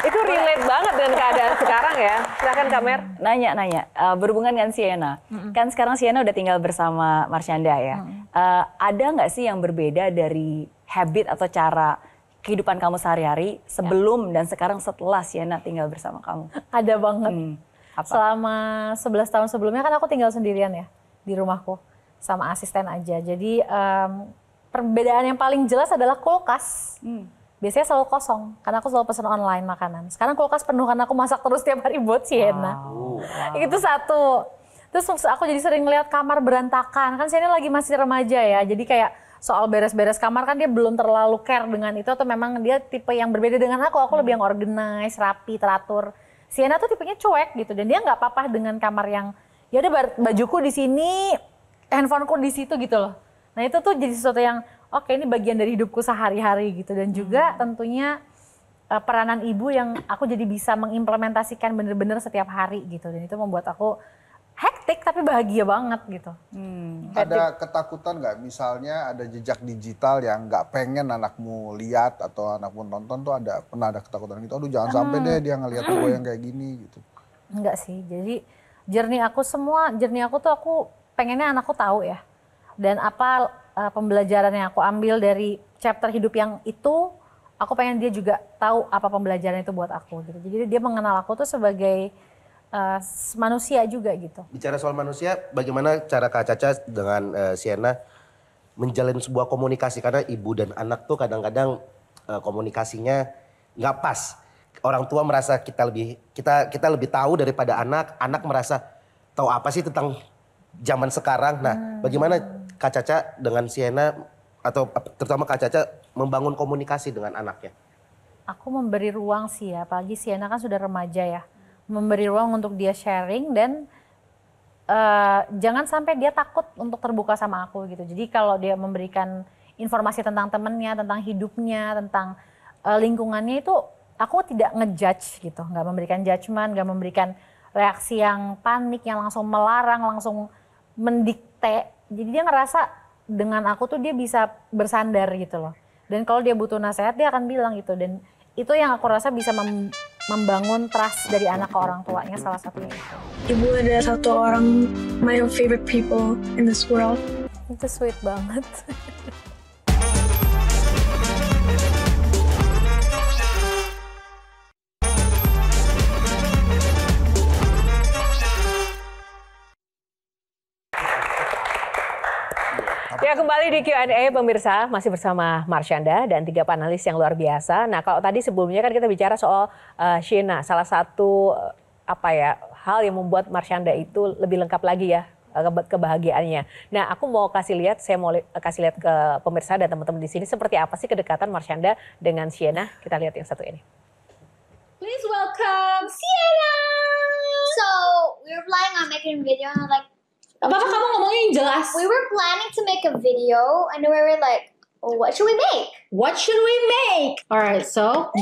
Itu relate banget dengan keadaan sekarang ya. Silakan Kak Mer. Nanya, berhubungan dengan Sienna. Kan sekarang Sienna udah tinggal bersama Marsyanda ya. Ada nggak sih yang berbeda dari habit atau cara kehidupan kamu sehari-hari sebelum dan sekarang setelah Sienna tinggal bersama kamu? Ada banget. Apa? Selama 11 tahun sebelumnya kan aku tinggal sendirian ya di rumahku sama asisten aja. Jadi perbedaan yang paling jelas adalah kulkas. Biasanya selalu kosong karena aku selalu pesan online makanan. Sekarang kulkas penuh karena aku masak terus tiap hari buat Sienna. Itu satu. Terus aku jadi sering ngeliat kamar berantakan. Kan Sienna lagi masih remaja ya. Jadi kayak soal beres-beres kamar kan dia belum terlalu care dengan itu, atau memang dia tipe yang berbeda dengan aku. Aku lebih yang organize, rapi, teratur. Sienna tuh tipenya cuek gitu, dan dia nggak apa-apa dengan kamar yang ya udah bajuku di sini, handphoneku di situ gitu loh. Nah itu tuh jadi sesuatu yang oke, ini bagian dari hidupku sehari-hari gitu. Dan juga tentunya peranan ibu yang aku jadi bisa mengimplementasikan bener-bener setiap hari gitu. Dan itu membuat aku hektik tapi bahagia banget gitu. Ada ketakutan nggak misalnya ada jejak digital yang nggak pengen anakmu lihat atau anakmu nonton tuh pernah ada ketakutan gitu. Aduh jangan sampai deh dia ngelihat gue yang kayak gini gitu. Enggak sih, jadi journey aku tuh aku pengennya anakku tahu ya. Dan apa pembelajaran yang aku ambil dari chapter hidup yang itu, aku pengen dia juga tahu apa pembelajaran itu buat aku gitu. Jadi dia mengenal aku tuh sebagai manusia juga gitu. Bicara soal manusia, bagaimana cara Kak Caca dengan Sienna menjalin sebuah komunikasi? Karena ibu dan anak tuh kadang-kadang komunikasinya nggak pas. Orang tua merasa kita lebih tahu daripada anak merasa tahu apa sih tentang zaman sekarang. Nah, bagaimana Kak Caca dengan Sienna atau terutama Kak Caca membangun komunikasi dengan anaknya? Aku memberi ruang sih ya, apalagi Sienna kan sudah remaja ya. Memberi ruang untuk dia sharing dan jangan sampai dia takut untuk terbuka sama aku gitu. Jadi kalau dia memberikan informasi tentang temennya, tentang hidupnya, tentang lingkungannya itu aku tidak ngejudge gitu. Nggak memberikan judgement, nggak memberikan reaksi yang panik, yang langsung melarang, langsung mendikte. Jadi dia ngerasa dengan aku tuh dia bisa bersandar gitu loh. Dan kalau dia butuh nasihat dia akan bilang gitu. Dan itu yang aku rasa bisa membangun trust dari anak ke orang tuanya salah satunya. Ibu adalah satu orang my favorite people in this world. Itu sweet banget. Ya, kembali di Q&A pemirsa, masih bersama Marsyanda dan 3 panelis yang luar biasa. Nah, kalau tadi sebelumnya kan kita bicara soal Sienna, salah satu hal yang membuat Marsyanda itu lebih lengkap lagi ya kebahagiaannya. Nah, aku mau saya mau kasih lihat ke pemirsa dan teman-teman di sini seperti apa sih kedekatan Marsyanda dengan Sienna. Kita lihat yang satu ini. Please welcome Sienna. So we were planning on making a video and like, Apa-apa kamu ngomongnya yang jelas. we were planning to make a video and we were like, oh, what should we make? What should we make? All right, so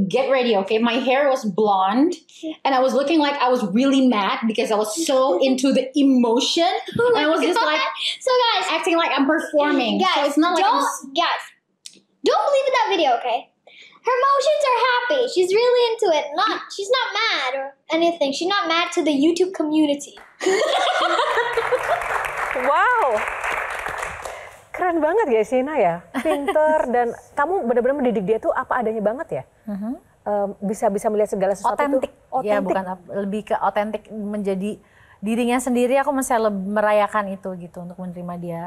get ready, okay? My hair was blonde, and I was looking like I was really mad because I was so into the emotion, and I was just like So guys, acting like I'm performing. So guys, it's not like don't believe in that video, okay? Her emotions are happy. She's really into it. She's not mad or anything. She's not mad to the YouTube community. Wow, keren banget ya Sienna ya, pinter dan kamu benar-benar mendidik dia tuh apa adanya banget ya. Bisa melihat segala sesuatu Otentik. itu. Ya bukan lebih ke otentik menjadi dirinya sendiri. Aku masih merayakan itu gitu untuk menerima dia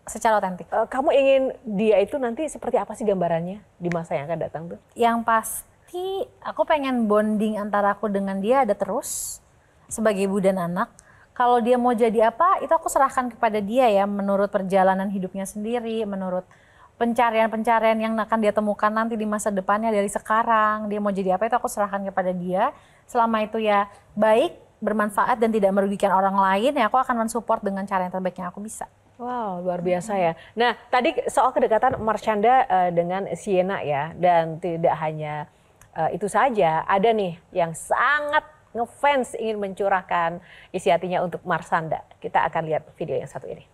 secara otentik. Kamu ingin dia itu nanti seperti apa sih gambarannya di masa yang akan datang tuh? Yang pasti aku pengen bonding antara aku dengan dia ada terus sebagai ibu dan anak. Kalau dia mau jadi apa, itu aku serahkan kepada dia ya, menurut perjalanan hidupnya sendiri, menurut pencarian-pencarian yang akan dia temukan nanti di masa depannya dari sekarang. Dia mau jadi apa itu aku serahkan kepada dia. Selama itu ya baik, bermanfaat dan tidak merugikan orang lain, ya aku akan mensupport dengan cara yang terbaik yang aku bisa. Wow, luar biasa ya. Nah, tadi soal kedekatan Marsyanda dengan Sienna ya, dan tidak hanya itu saja, ada nih yang sangat ngefans ingin mencurahkan isi hatinya untuk Marsyanda. Kita akan lihat video yang satu ini.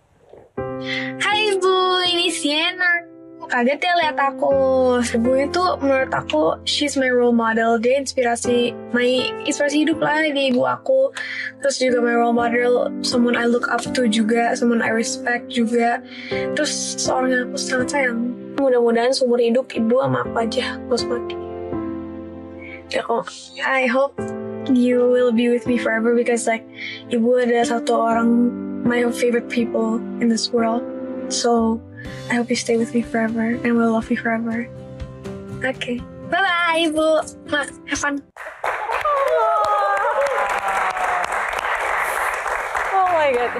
Hai Ibu, ini Sienna. Kaget ya lihat aku. Ibu itu menurut aku, she's my role model. Dia inspirasi hidup lah di ibu aku. Terus juga my role model, someone I look up to juga, someone I respect juga. Terus seorang yang aku sangat sayang. Mudah-mudahan seumur hidup ibu sama aku aja, terus mati. I hope you will be with me forever because like ibu adalah satu orang my favorite people in this world. So I hope you stay with me forever and will love me forever. Okay. Bye-bye, Ibu. Have fun. Oh my God.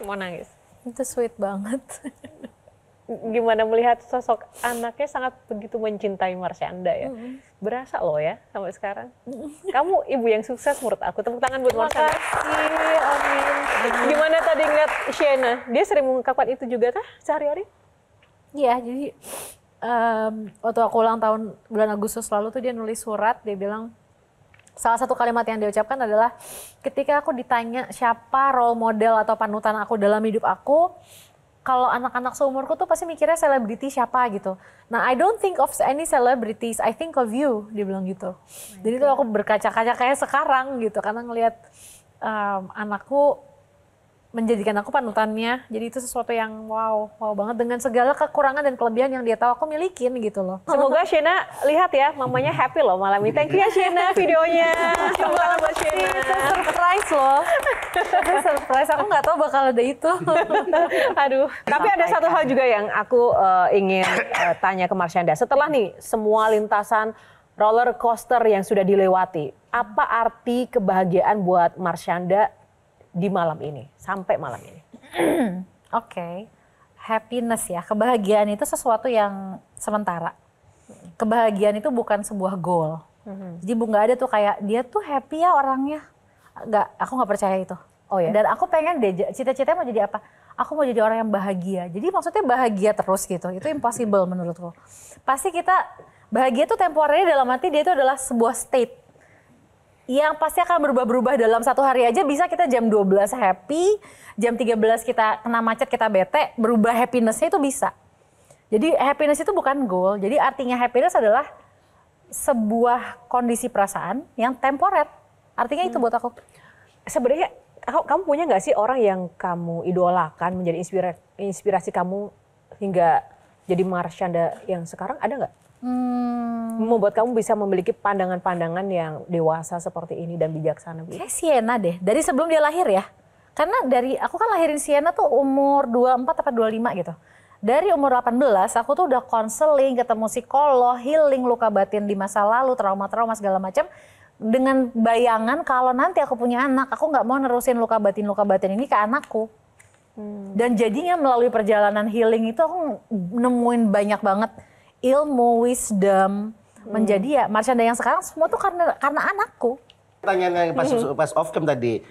Mau nangis. Itu sweet banget. Gimana melihat sosok anaknya sangat begitu mencintai Marsyanda ya. Berasa loh ya sampai sekarang. Kamu ibu yang sukses menurut aku. Tepuk tangan buat Marsyanda. Amin. Gimana tadi ngeliat Sienna? Dia sering mengungkapkan itu juga kah sehari-hari? Iya, jadi waktu aku ulang tahun bulan Agustus lalu tuh dia nulis surat, dia bilang salah satu kalimat yang dia ucapkan adalah ketika aku ditanya siapa role model atau panutan aku dalam hidup aku, kalau anak-anak seumurku tuh pasti mikirnya selebriti siapa gitu. Nah, I don't think of any celebrities, I think of you, dia bilang gitu. Jadi tuh aku berkaca-kaca kayak sekarang gitu, karena ngelihat anakku menjadikan aku panutannya. Jadi itu sesuatu yang wow banget dengan segala kekurangan dan kelebihan yang dia tahu aku milikin gitu loh. Semoga Shena lihat ya, mamanya happy loh malam ini. Thank you ya Shena videonya. Semoga buat Shena. Surprise loh. Surprise, aku nggak tahu bakal ada itu. Aduh. Tapi ada satu hal juga yang aku ingin tanya ke Marshanda. Setelah nih semua lintasan roller coaster yang sudah dilewati, apa arti kebahagiaan buat Marshanda di malam ini, sampai malam ini? Oke. Happiness ya, kebahagiaan itu sesuatu yang sementara. Kebahagiaan itu bukan sebuah goal. Jadi nggak ada tuh kayak dia tuh happy ya orangnya. Nggak, aku nggak percaya itu. Oh ya? Dan aku pengen deh, cita-citanya mau jadi apa? Aku mau jadi orang yang bahagia. Jadi maksudnya bahagia terus gitu, itu impossible menurutku. Pasti kita, bahagia tuh temporary dalam arti dia itu adalah sebuah state yang pasti akan berubah-berubah dalam satu hari aja. Bisa kita jam 12 happy, jam 13 kita kena macet, kita bete, berubah happiness-nya itu bisa. Jadi happiness itu bukan goal, jadi artinya happiness adalah sebuah kondisi perasaan yang temporer. Artinya itu buat aku. Sebenarnya kamu punya nggak sih orang yang kamu idolakan, menjadi inspirasi kamu hingga jadi Marshanda yang sekarang, ada nggak? Membuat kamu bisa memiliki pandangan-pandangan yang dewasa seperti ini dan bijaksana. Kayak Sienna deh, dari sebelum dia lahir ya. Karena aku kan lahirin Sienna tuh umur 24 atau 25 gitu. Dari umur 18 aku tuh udah konseling, ketemu psikolog, healing luka batin di masa lalu, trauma-trauma segala macam. Dengan bayangan kalau nanti aku punya anak, aku nggak mau nerusin luka batin ini ke anakku. Dan jadinya melalui perjalanan healing itu aku nemuin banyak banget ilmu, wisdom, menjadi ya Marshanda yang sekarang semua tuh karena anakku. Pertanyaan yang pas off cam tadi,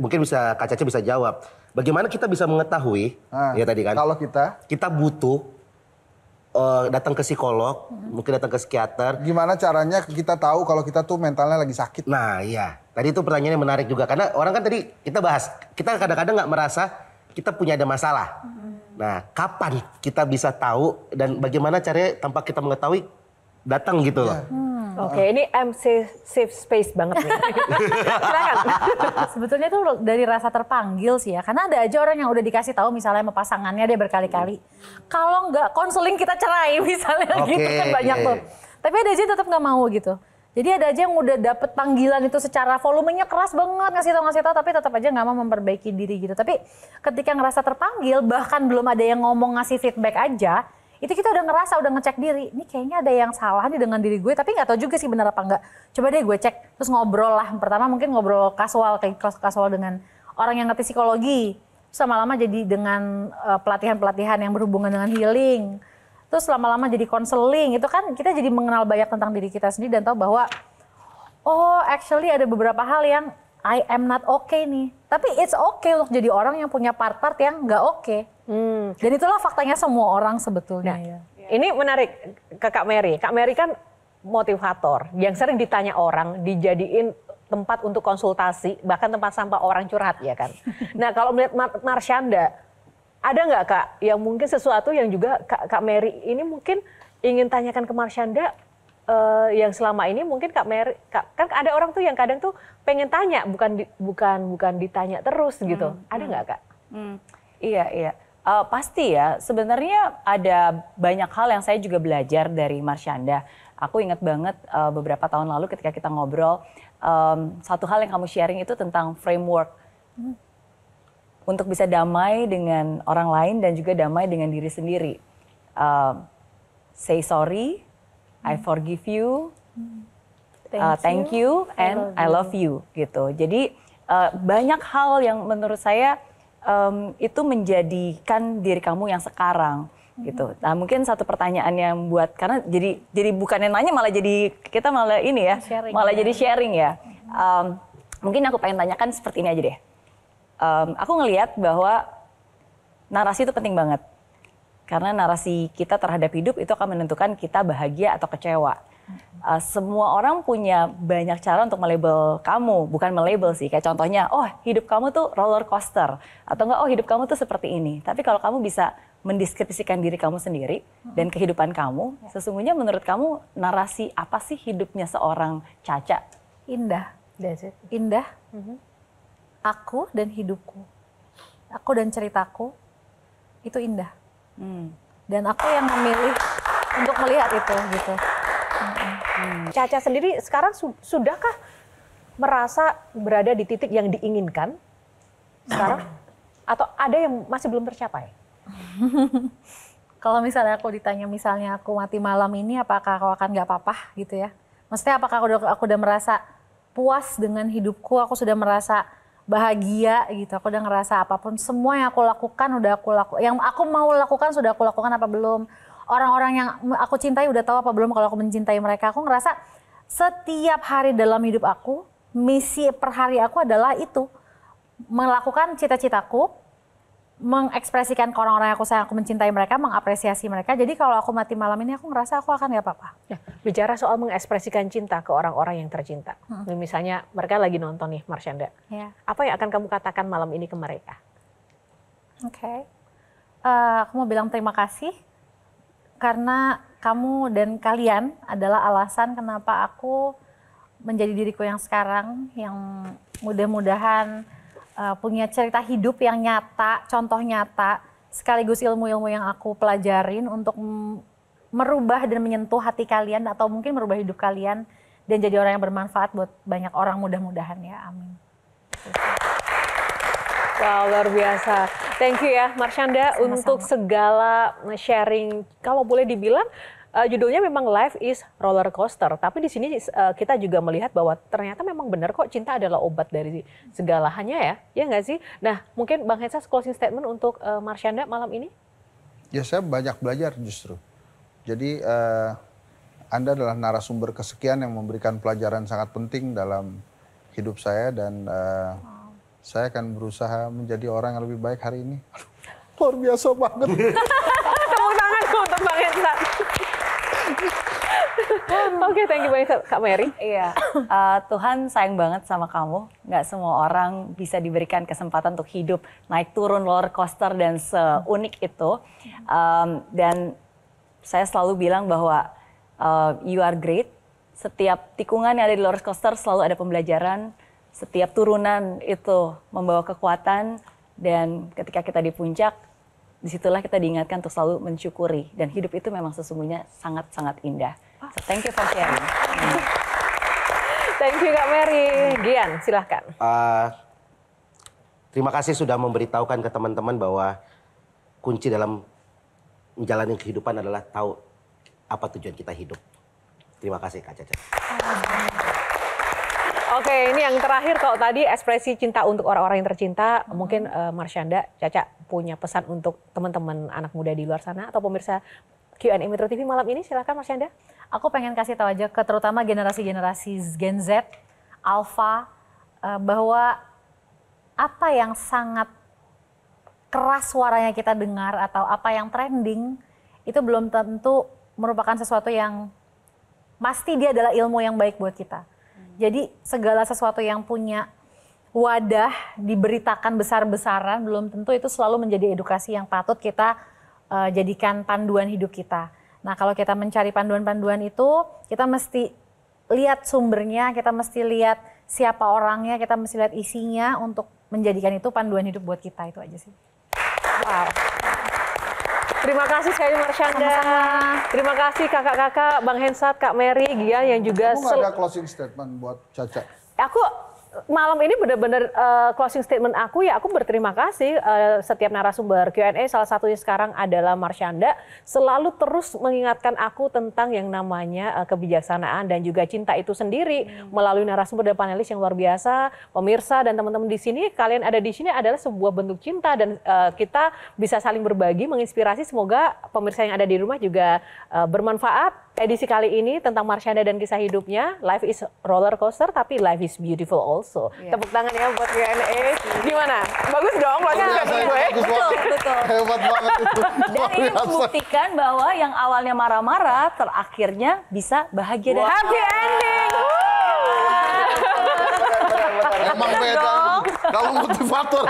mungkin bisa Kak Caca bisa jawab. Bagaimana kita bisa mengetahui, ya tadi kan? Kalau kita butuh datang ke psikolog, mungkin datang ke psikiater. Gimana caranya kita tahu kalau kita tuh mentalnya lagi sakit? Nah iya, tadi itu pertanyaannya menarik juga. Karena orang kan tadi kita bahas, kita kadang-kadang nggak merasa kita punya ada masalah. Nah, kapan kita bisa tahu dan bagaimana caranya tanpa kita mengetahui datang gitu loh. Oke, ini MC safe space banget nih. Silakan. Sebetulnya itu dari rasa terpanggil sih ya. Karena ada aja orang yang udah dikasih tahu misalnya sama pasangannya dia berkali-kali. Kalau nggak konseling kita cerai misalnya gitu kan banyak tuh. Tapi ada aja tetap nggak mau gitu. Jadi ada aja yang udah dapet panggilan itu secara volumenya keras banget ngasih tau tapi tetap aja nggak mau memperbaiki diri gitu. Tapi ketika ngerasa terpanggil bahkan belum ada yang ngomong ngasih feedback aja, itu kita udah ngerasa, udah ngecek diri. Ini kayaknya ada yang salah nih dengan diri gue, tapi nggak tahu juga sih benar apa enggak. Coba deh gue cek, terus ngobrol lah. Pertama mungkin ngobrol kasual dengan orang yang ngerti psikologi. Terus lama-lama jadi dengan pelatihan-pelatihan yang berhubungan dengan healing. Terus lama-lama jadi konseling, itu kan kita jadi mengenal banyak tentang diri kita sendiri dan tahu bahwa oh actually ada beberapa hal yang I am not okay nih. Tapi it's okay untuk jadi orang yang punya part-part yang nggak okay. Dan itulah faktanya semua orang sebetulnya. Nah, ini menarik ke Kak Mary. Kak Mary kan motivator yang sering ditanya orang, dijadiin tempat untuk konsultasi, bahkan tempat sampah orang curhat ya kan. Nah kalau melihat Marshanda, ada nggak Kak yang mungkin sesuatu yang juga Kak Mary ini mungkin ingin tanyakan ke Marshanda yang selama ini mungkin Kak Mary, kan ada orang tuh yang kadang tuh pengen tanya bukan ditanya terus gitu. Ada nggak Kak? Iya. Pasti ya, sebenarnya ada banyak hal yang saya juga belajar dari Marshanda. Aku ingat banget beberapa tahun lalu ketika kita ngobrol, satu hal yang kamu sharing itu tentang framework. Untuk bisa damai dengan orang lain dan juga damai dengan diri sendiri. Say sorry, I forgive you, thank you, and I love you gitu. Jadi banyak hal yang menurut saya itu menjadikan diri kamu yang sekarang gitu. Nah mungkin satu pertanyaan yang buat, karena jadi bukannya nanya malah jadi kita malah ini ya, malah jadi sharing ya. Mungkin aku pengen tanyakan seperti ini aja deh. Aku ngelihat bahwa narasi itu penting banget. Karena narasi kita terhadap hidup itu akan menentukan kita bahagia atau kecewa. Semua orang punya banyak cara untuk melabel kamu, bukan melabel sih. Kayak contohnya, oh hidup kamu tuh roller coaster. Atau enggak, oh hidup kamu tuh seperti ini. Tapi kalau kamu bisa mendeskripsikan diri kamu sendiri dan kehidupan kamu, sesungguhnya menurut kamu narasi apa sih hidupnya seorang Caca? Indah. Indah. Aku dan hidupku. Aku dan ceritaku itu indah. Dan aku yang memilih untuk melihat itu gitu. Caca sendiri sekarang sudahkah merasa berada di titik yang diinginkan sekarang? Atau ada yang masih belum tercapai? Kalau misalnya aku ditanya misalnya aku mati malam ini apakah aku akan nggak apa-apa gitu ya. Maksudnya apakah aku udah merasa puas dengan hidupku, aku sudah merasa bahagia gitu, aku udah ngerasa apapun semua yang aku lakukan udah aku lakukan, yang aku mau lakukan sudah aku lakukan apa belum, orang-orang yang aku cintai udah tahu apa belum kalau aku mencintai mereka. Aku ngerasa setiap hari dalam hidup aku, misi per hari aku adalah itu, melakukan cita-citaku, mengekspresikan ke orang-orang yang aku sayang, aku mencintai mereka, mengapresiasi mereka. Jadi kalau aku mati malam ini aku ngerasa aku akan gak apa-apa. Ya, bicara soal mengekspresikan cinta ke orang-orang yang tercinta. Misalnya mereka lagi nonton nih Marsyanda. Ya. Apa yang akan kamu katakan malam ini ke mereka? Oke. Aku mau bilang terima kasih. Karena kamu dan kalian adalah alasan kenapa aku menjadi diriku yang sekarang. Yang mudah-mudahan punya cerita hidup yang nyata, contoh nyata, sekaligus ilmu-ilmu yang aku pelajarin untuk merubah dan menyentuh hati kalian atau mungkin merubah hidup kalian dan jadi orang yang bermanfaat buat banyak orang mudah-mudahan ya, amin. Wow, luar biasa. Thank you ya Marsyanda untuk segala sharing. Kalau boleh dibilang judulnya memang Life is Roller Coaster, tapi di sini kita juga melihat bahwa ternyata memang benar kok cinta adalah obat dari segala-hanya ya nggak sih? Nah mungkin Bang Hensat closing statement untuk Marsyanda malam ini? Ya saya banyak belajar justru. Jadi Anda adalah narasumber kesekian yang memberikan pelajaran sangat penting dalam hidup saya dan saya akan berusaha menjadi orang yang lebih baik hari ini. Luar biasa banget. Tepuk tangan untuk Bang Hensat. Oke, thank you banyak Kak Mary. Iya, Tuhan sayang banget sama kamu. Nggak semua orang bisa diberikan kesempatan untuk hidup naik turun roller coaster dan seunik itu. Dan saya selalu bilang bahwa you are great. Setiap tikungan yang ada di roller coaster selalu ada pembelajaran. Setiap turunan itu membawa kekuatan. Dan ketika kita di puncak, disitulah kita diingatkan untuk selalu mensyukuri. Dan hidup itu memang sesungguhnya sangat-sangat indah. So thank you for sharing. Thank you Kak Mary. Gian, silahkan. Terima kasih sudah memberitahukan ke teman-teman bahwa kunci dalam menjalani kehidupan adalah tahu apa tujuan kita hidup. Terima kasih Kak Caca. Oke, ini yang terakhir kalau tadi ekspresi cinta untuk orang-orang yang tercinta, mungkin Marsyanda, Caca punya pesan untuk teman-teman anak muda di luar sana atau pemirsa Q&A Metro TV malam ini, silakan Marsyanda. Aku pengen kasih tahu aja ke terutama generasi-generasi Gen Z, Alpha, bahwa apa yang sangat keras suaranya kita dengar atau apa yang trending itu belum tentu merupakan sesuatu yang pasti dia adalah ilmu yang baik buat kita. Jadi segala sesuatu yang punya wadah diberitakan besar-besaran belum tentu itu selalu menjadi edukasi yang patut kita jadikan panduan hidup kita. Nah kalau kita mencari panduan-panduan itu kita mesti lihat sumbernya, kita mesti lihat siapa orangnya, kita mesti lihat isinya untuk menjadikan itu panduan hidup buat kita, itu aja sih. Wow. Terima kasih sekali Marsyanda. Terima kasih kakak-kakak, Bang Hensat, Kak Mary, Gian yang juga... Kamu nggak ada closing statement buat Caca? Aku malam ini benar-benar closing statement aku ya, aku berterima kasih setiap narasumber Q&A, salah satunya sekarang adalah Marsyanda, selalu terus mengingatkan aku tentang yang namanya kebijaksanaan dan juga cinta itu sendiri melalui narasumber dan panelis yang luar biasa. Pemirsa dan teman-teman di sini, kalian ada di sini adalah sebuah bentuk cinta dan kita bisa saling berbagi, menginspirasi. Semoga pemirsa yang ada di rumah juga bermanfaat. edisi kali ini tentang Marshanda dan kisah hidupnya. Life is roller coaster, tapi life is beautiful also. Tepuk tangan ya buat Q&A. Gimana? Bagus dong, closing statement gue. Betul. Hebat banget itu. Dan ini membuktikan bahwa yang awalnya marah-marah, terakhirnya bisa bahagia dan Happy ending. Emang beda. Kamu motivator.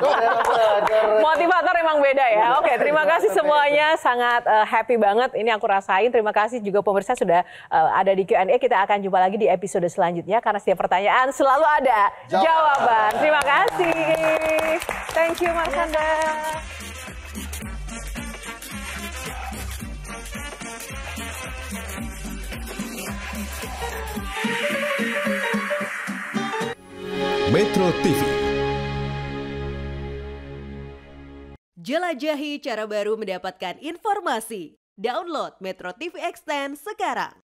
Motivator emang beda ya. Oke, terima kasih semuanya. Sangat happy banget. Ini aku rasain. Terima kasih juga pemirsa sudah ada di Q&A. Kita akan jumpa lagi di episode selanjutnya. Karena setiap pertanyaan selalu ada jawaban. Terima kasih. Thank you, Marshanda. Metro TV. Jelajahi cara baru mendapatkan informasi. Download Metro TV Extend sekarang.